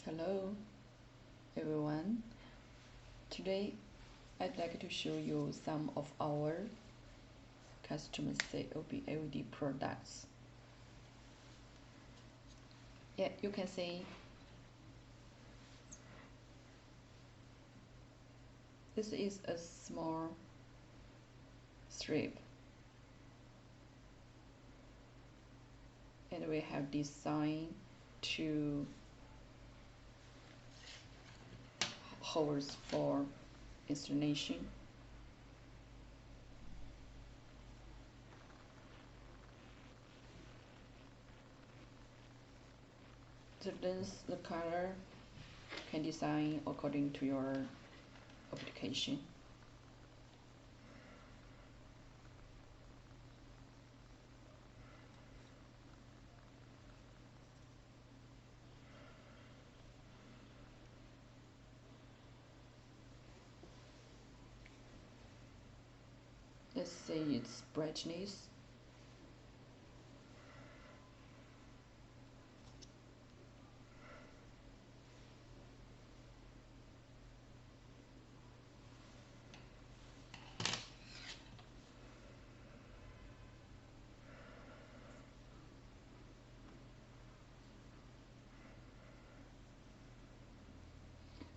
Hello everyone. Today I'd like to show you some of our custom COB LED products. Yeah, you can see this is a small strip, and we have designed two holes for installation. The lens, the color can design according to your application. Let's say its brightness.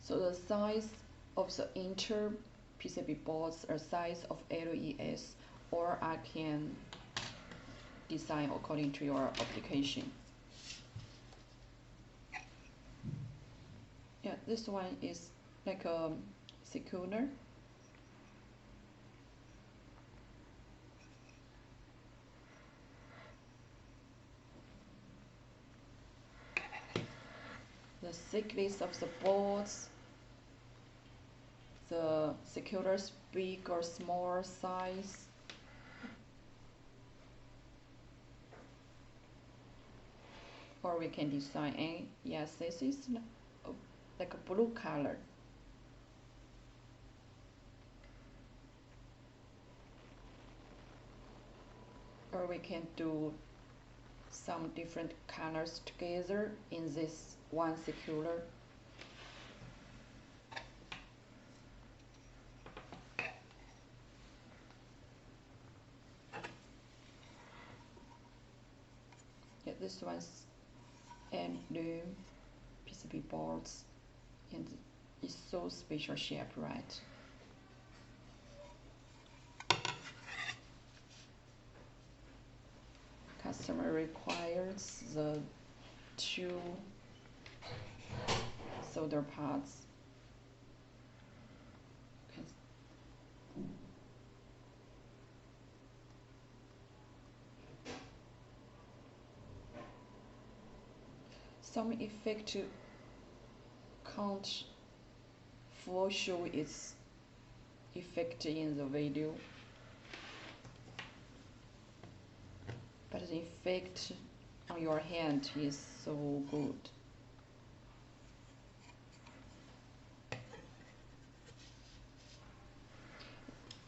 So the size of the inter PCB boards are size of LES, or I can design according to your application. Yeah, this one is like a circular. The thickness of the boards, the circular's big or small size, or we can design, and yes, this is like a blue color. Or we can do some different colors together in this one circular. Yeah, this one's and new PCB boards, and it's so special shape, right? Customer requires the two solder pads. Some effect can't full show its effect in the video, but the effect on your hand is so good.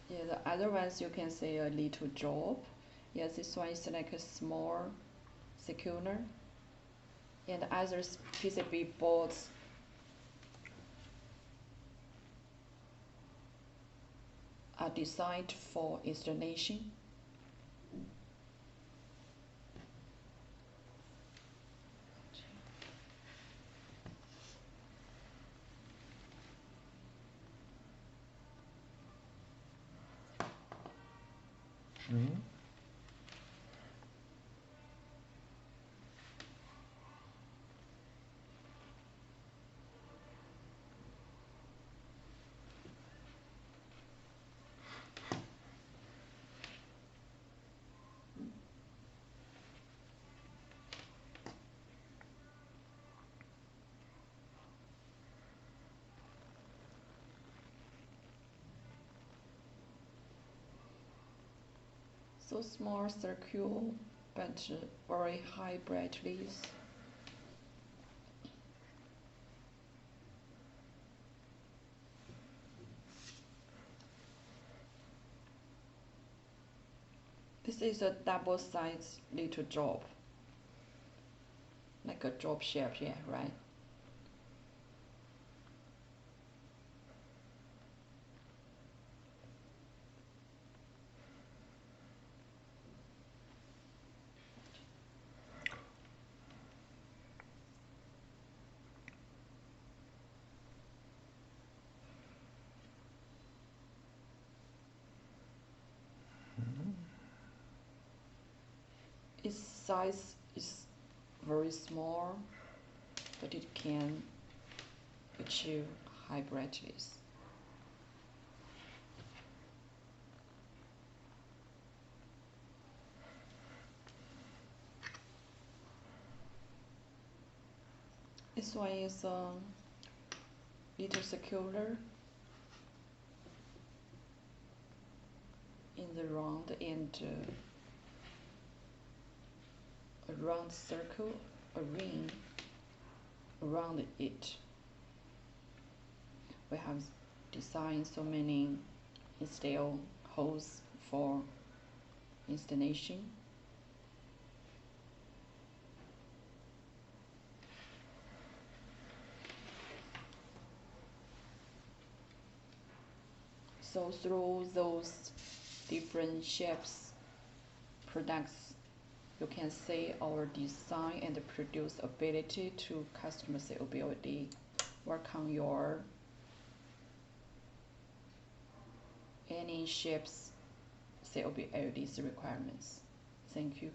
Yeah, the other ones you can see a little job. Yes, this one is like a small circular, and other PCB boards are designed for installation. So small circle, but very high brightness. This is a double size little job, like a job shape, yeah, right? size is very small, but it can achieve high brightness. This one is a little circular in the round and a round circle, a ring around it. We have designed so many steel holes for installation. So through those different shapes, products, you can see our design and produce ability to customize COB LED, work on your any shapes COB LEDs requirements. Thank you.